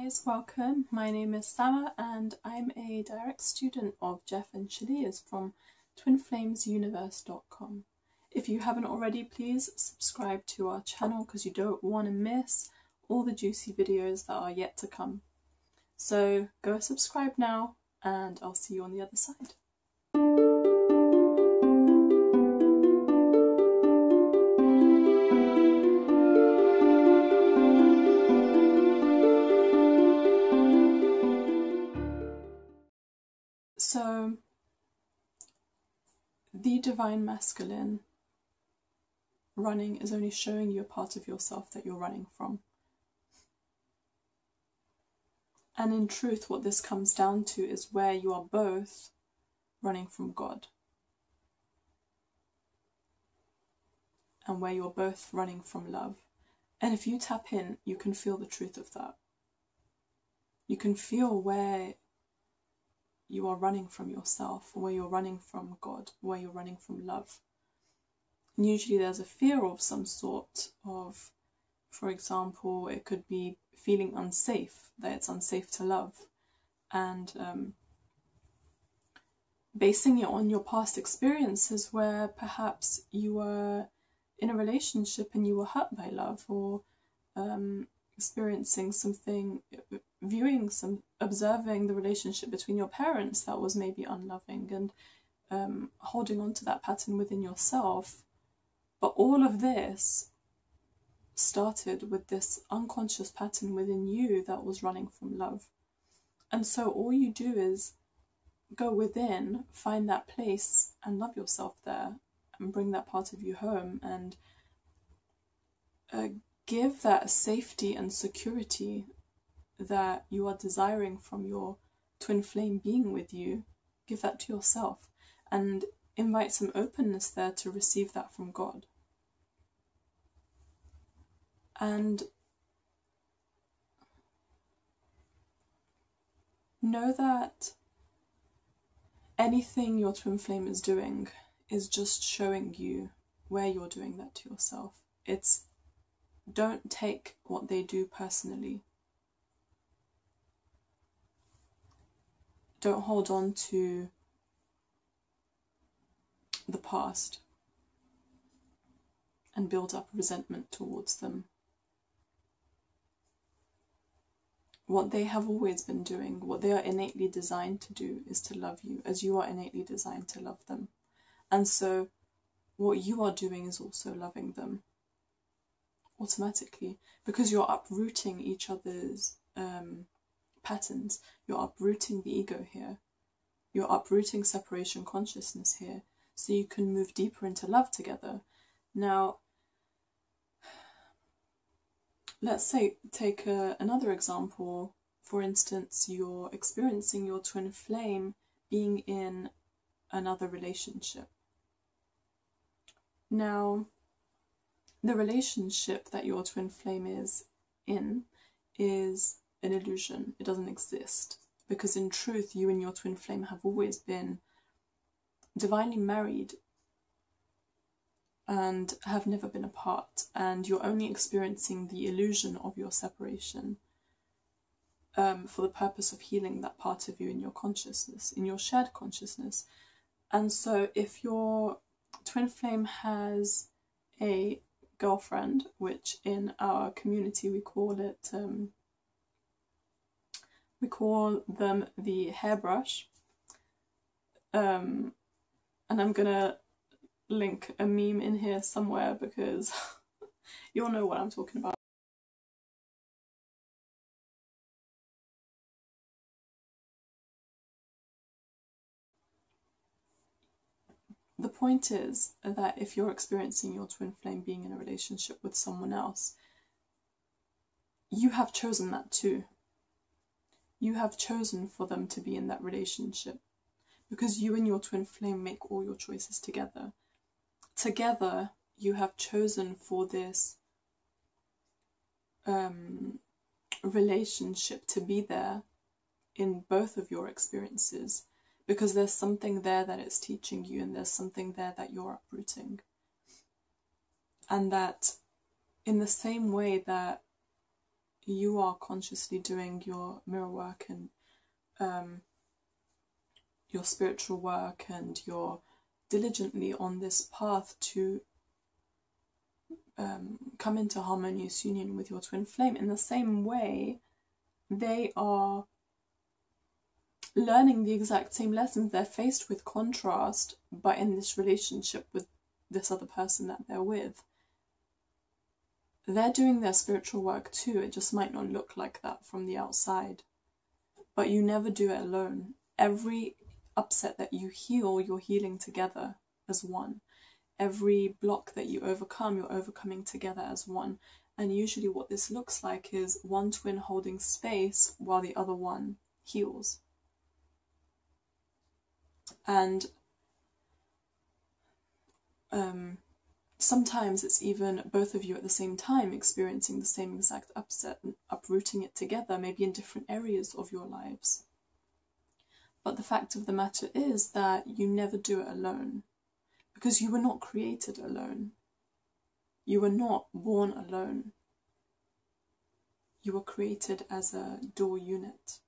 guys, welcome. My name is Sama and I'm a direct student of Jeff and Shalias from twinflamesuniverse.com. If you haven't already, please subscribe to our channel because you don't want to miss all the juicy videos that are yet to come. So go subscribe now and I'll see you on the other side. So, the Divine Masculine running is only showing you a part of yourself that you're running from. And in truth, what this comes down to is where you are both running from God. And where you're both running from love. And if you tap in, you can feel the truth of that. You can feel where you are running from yourself, where you're running from God, where you're running from love. And usually there's a fear of some sort of, for example, it could be feeling unsafe, that it's unsafe to love. And basing it on your past experiences where perhaps you were in a relationship and you were hurt by love, or experiencing something, observing the relationship between your parents that was maybe unloving, and holding on to that pattern within yourself. But all of this started with this unconscious pattern within you that was running from love. And so all you do is go within, find that place and love yourself there, and bring that part of you home, and give that safety and security that you are desiring from your twin flame being with you. Give that to yourself and invite some openness there to receive that from God. And know that anything your twin flame is doing is just showing you where you're doing that to yourself. Don't take what they do personally. Don't hold on to the past and build up resentment towards them. What they have always been doing, what they are innately designed to do, is to love you as you are innately designed to love them. And so what you are doing is also loving them automatically, because you're uprooting each other's patterns. You're uprooting the ego here. You're uprooting separation consciousness here, so you can move deeper into love together. Now, let's say, take another example. For instance, you're experiencing your twin flame being in another relationship. Now, the relationship that your twin flame is in is an illusion. It doesn't exist. Because in truth, you and your twin flame have always been divinely married and have never been apart. And you're only experiencing the illusion of your separation for the purpose of healing that part of you in your consciousness, in your shared consciousness. And so if your twin flame has a girlfriend, which in our community we call it, we call them the hairbrush, and I'm gonna link a meme in here somewhere because you'll know what I'm talking about. The point is that if you're experiencing your twin flame being in a relationship with someone else, you have chosen that too. You have chosen for them to be in that relationship because you and your twin flame make all your choices together. Together, you have chosen for this relationship to be there in both of your experiences, because there's something there that it's teaching you, and there's something there that you're uprooting. And that in the same way that you are consciously doing your mirror work and your spiritual work, and you're diligently on this path to come into harmonious union with your twin flame, in the same way they are learning the exact same lessons. They're faced with contrast, but in this relationship with this other person that they're with, they're doing their spiritual work too. It just might not look like that from the outside, but you never do it alone. Every upset that you heal, you're healing together as one. Every block that you overcome, you're overcoming together as one. And usually what this looks like is one twin holding space while the other one heals. And sometimes it's even both of you at the same time experiencing the same exact upset and uprooting it together, maybe in different areas of your lives. But the fact of the matter is that you never do it alone, because you were not created alone. You were not born alone. You were created as a dual unit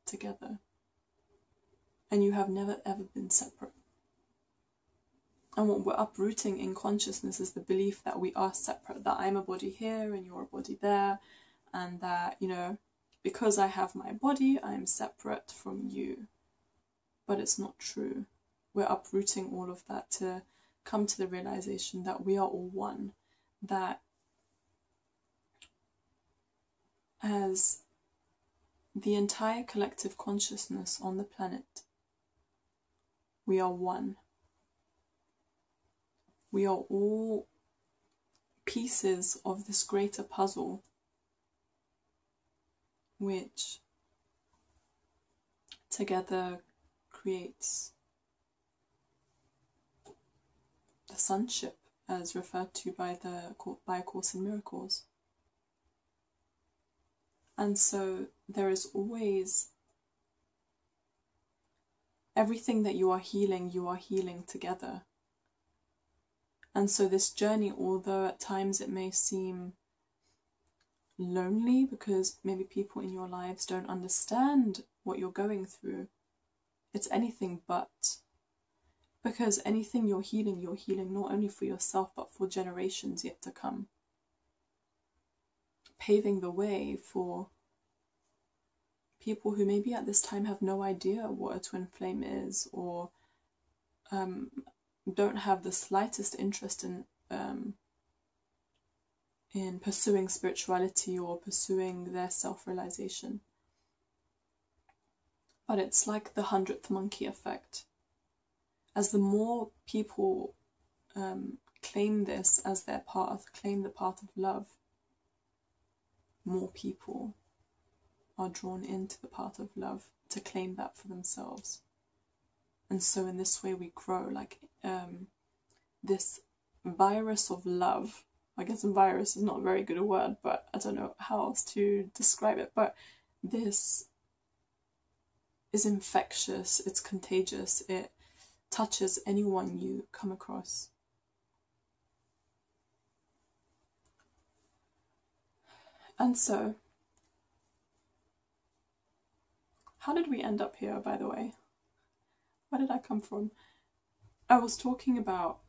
together. And you have never ever been separate. And what we're uprooting in consciousness is the belief that we are separate, that I'm a body here and you're a body there, and that, you know, because I have my body, I'm separate from you. But it's not true. We're uprooting all of that to come to the realization that we are all one, that as the entire collective consciousness on the planet, we are one. We are all pieces of this greater puzzle, which together creates the sonship, as referred to by A Course in Miracles. And so there is always everything that you are healing together. And so this journey, although at times it may seem lonely because maybe people in your lives don't understand what you're going through, it's anything but. Because anything you're healing not only for yourself but for generations yet to come. Paving the way for people who maybe at this time have no idea what a twin flame is, or don't have the slightest interest in pursuing spirituality or pursuing their self-realization. But it's like the 100th monkey effect. As the more people claim this as their path, claim the path of love, more people are drawn into the path of love to claim that for themselves. And so in this way we grow, like this virus of love. I guess virus is not a very good word, but I don't know how else to describe it. But this is infectious, it's contagious, it touches anyone you come across. And so, how did we end up here, by the way? Where did I come from? I was talking about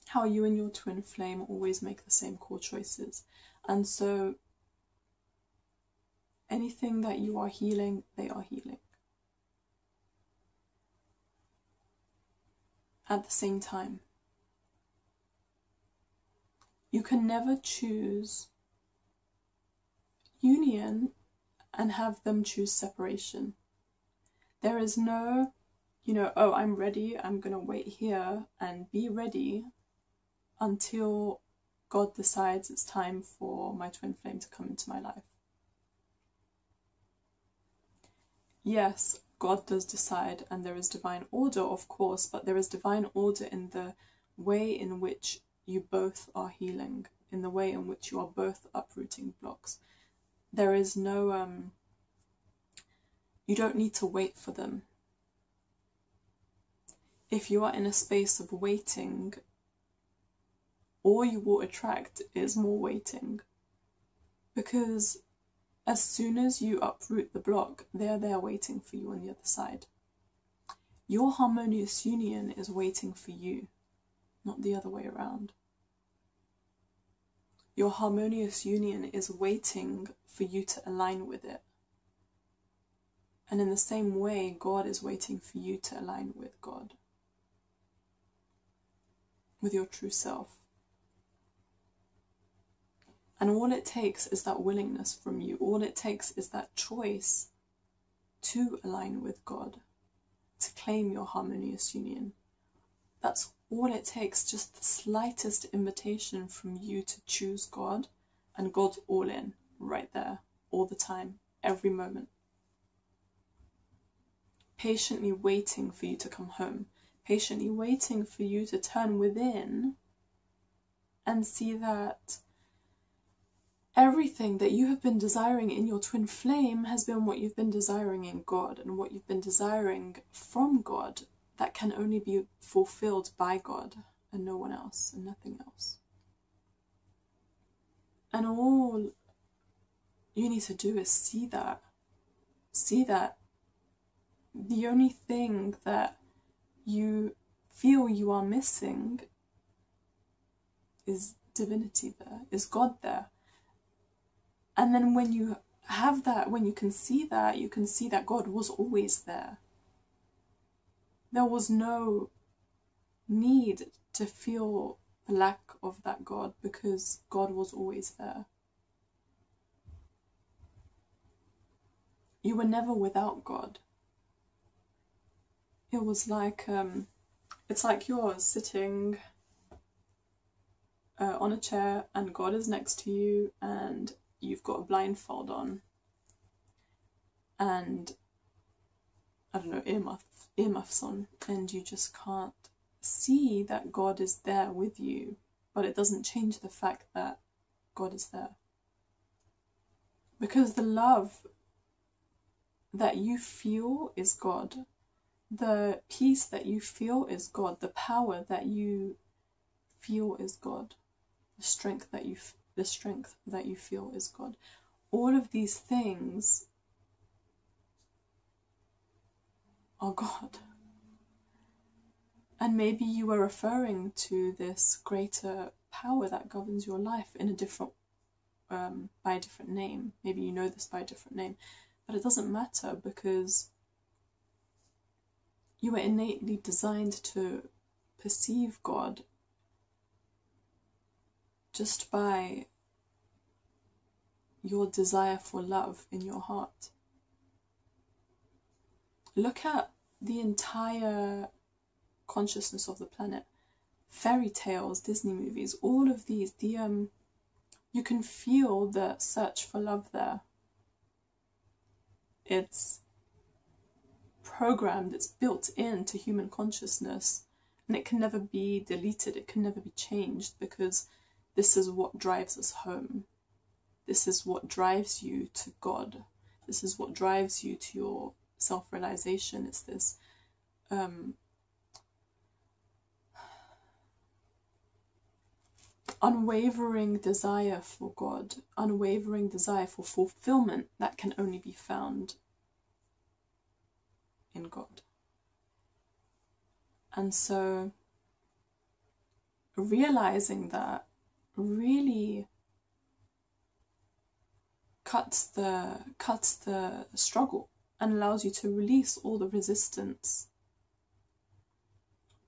how you and your twin flame always make the same core choices. And so, anything that you are healing, they are healing. At the same time. You can never choose union and have them choose separation. There is no, oh, I'm ready, I'm going to wait here and be ready until God decides it's time for my twin flame to come into my life. Yes, God does decide, and there is divine order, of course, but there is divine order in the way in which you both are healing, in the way in which you are both uprooting blocks. There is no, you don't need to wait for them. If you are in a space of waiting, all you will attract is more waiting. Because as soon as you uproot the block, they're there waiting for you on the other side. Your harmonious union is waiting for you, not the other way around. Your harmonious union is waiting for you to align with it. And in the same way, God is waiting for you to align with God, with your true self. And all it takes is that willingness from you. All it takes is that choice to align with God, to claim your harmonious union. That's all it takes, just the slightest invitation from you to choose God, and God's all in, right there, all the time, every moment. Patiently waiting for you to come home, patiently waiting for you to turn within and see that everything that you have been desiring in your twin flame has been what you've been desiring in God, and what you've been desiring from God that can only be fulfilled by God and no one else and nothing else. And all you need to do is see that. See that the only thing that you feel you are missing is divinity there, is God there. And then when you have that, when you can see that God was always there. There was no need to feel the lack of that God, because God was always there. You were never without God. It was like, it's like you're sitting on a chair and God is next to you and you've got a blindfold on and, I don't know, earmuffs on, and you just can't see that God is there with you, but it doesn't change the fact that God is there. Because the love that you feel is God. The peace that you feel is God. The power that you feel is God. The strength that you feel is God. All of these things are God. And maybe you are referring to this greater power that governs your life in a different, by a different name. Maybe you know this by a different name, but it doesn't matter, because you were innately designed to perceive God just by your desire for love in your heart. Look at the entire consciousness of the planet. Fairy tales, Disney movies, all of these, you can feel the search for love there. It's programmed, it's built into human consciousness, and it can never be deleted, it can never be changed, because this is what drives us home. This is what drives you to God. This is what drives you to your self-realization. It's this unwavering desire for God, unwavering desire for fulfillment that can only be found in God. And so realizing that really cuts the struggle and allows you to release all the resistance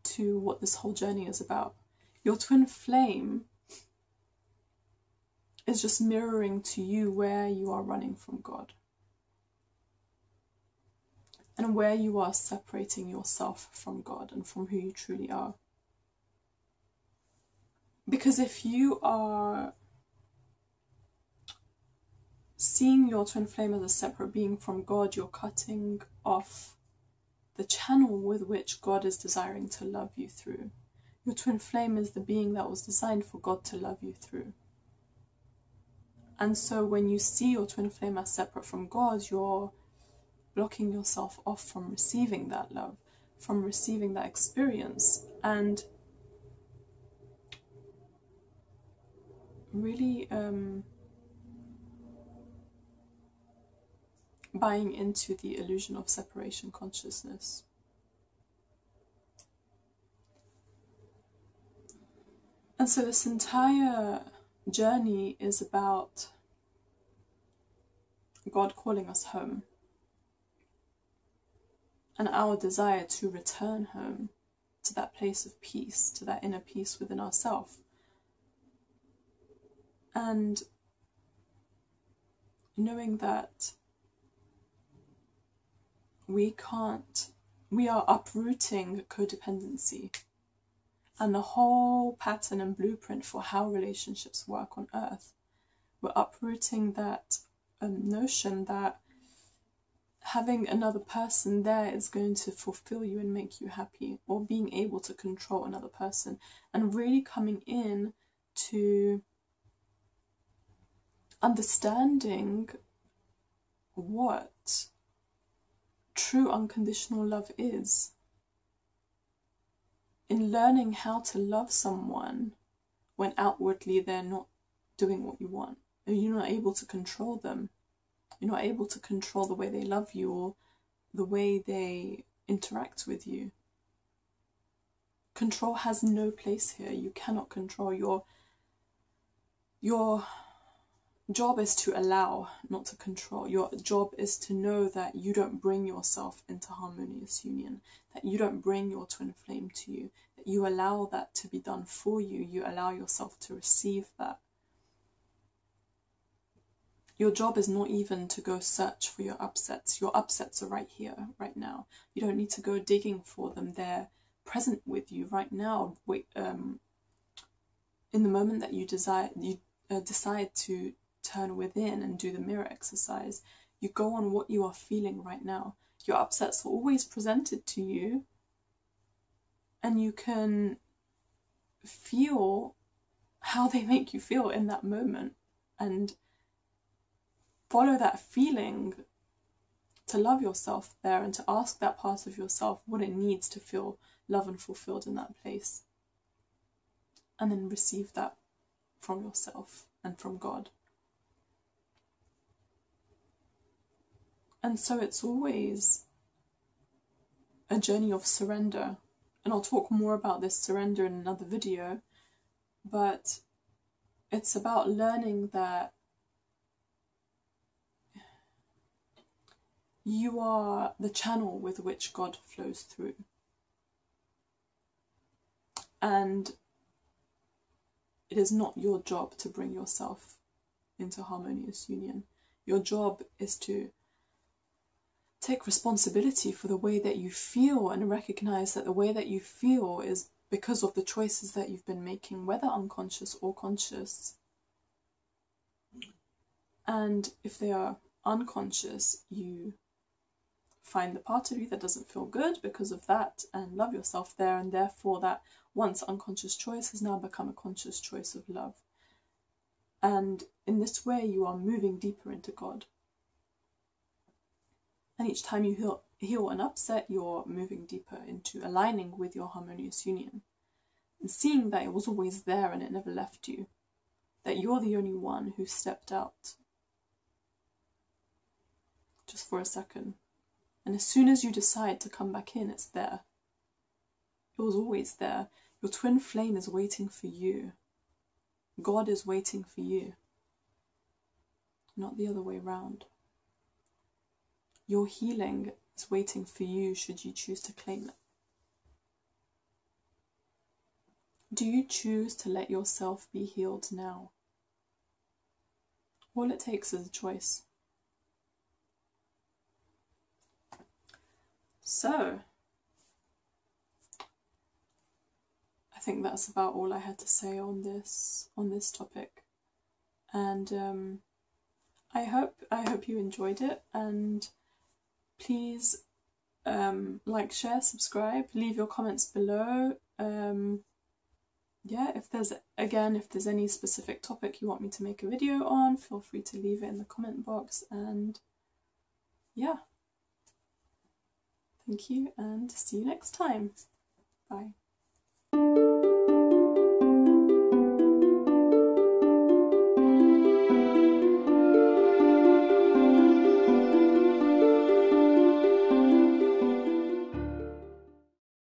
to what this whole journey is about. Your twin flame is just mirroring to you where you are running from God and where you are separating yourself from God and from who you truly are. Because if you are seeing your twin flame as a separate being from God, you're cutting off the channel with which God is desiring to love you through. Your twin flame is the being that was designed for God to love you through. And so when you see your twin flame as separate from God, you're blocking yourself off from receiving that love, from receiving that experience, and really buying into the illusion of separation consciousness. And so this entire journey is about God calling us home, and our desire to return home, to that place of peace, to that inner peace within ourselves. And knowing that we are uprooting codependency and the whole pattern and blueprint for how relationships work on earth. We're uprooting that notion that having another person there is going to fulfill you and make you happy, or being able to control another person, and really coming in to understanding what true unconditional love is, in learning how to love someone when outwardly they're not doing what you want, and you're not able to control them. You're not able to control the way they love you or the way they interact with you. Control has no place here. You cannot control. Your job is to allow, not to control. Your job is to know that you don't bring yourself into harmonious union, that you don't bring your twin flame to you, that you allow that to be done for you. You allow yourself to receive that. Your job is not even to go search for your upsets. Your upsets are right here, right now. You don't need to go digging for them. They're present with you right now. In the moment that you decide to turn within and do the mirror exercise, you go on what you are feeling right now. Your upsets are always presented to you, and you can feel how they make you feel in that moment, and follow that feeling to love yourself there, and to ask that part of yourself what it needs to feel loved and fulfilled in that place. And then receive that from yourself and from God. And so it's always a journey of surrender. And I'll talk more about this surrender in another video. But it's about learning that you are the channel with which God flows through. And it is not your job to bring yourself into harmonious union. Your job is to take responsibility for the way that you feel, and recognize that the way that you feel is because of the choices that you've been making, whether unconscious or conscious. And if they are unconscious, you find the part of you that doesn't feel good because of that, and love yourself there, and therefore that once unconscious choice has now become a conscious choice of love. And in this way you are moving deeper into God. And each time you heal an upset, you're moving deeper into aligning with your harmonious union, and seeing that it was always there and it never left you, that you're the only one who stepped out just for a second. And as soon as you decide to come back in, it's there. It was always there. Your twin flame is waiting for you. God is waiting for you, not the other way around. Your healing is waiting for you should you choose to claim it. Do you choose to let yourself be healed now? All it takes is a choice. So, I think that's about all I had to say on this topic, and I hope you enjoyed it. And please like, share, subscribe, leave your comments below. Yeah, if there's any specific topic you want me to make a video on, feel free to leave it in the comment box. And yeah. Thank you, and see you next time. Bye.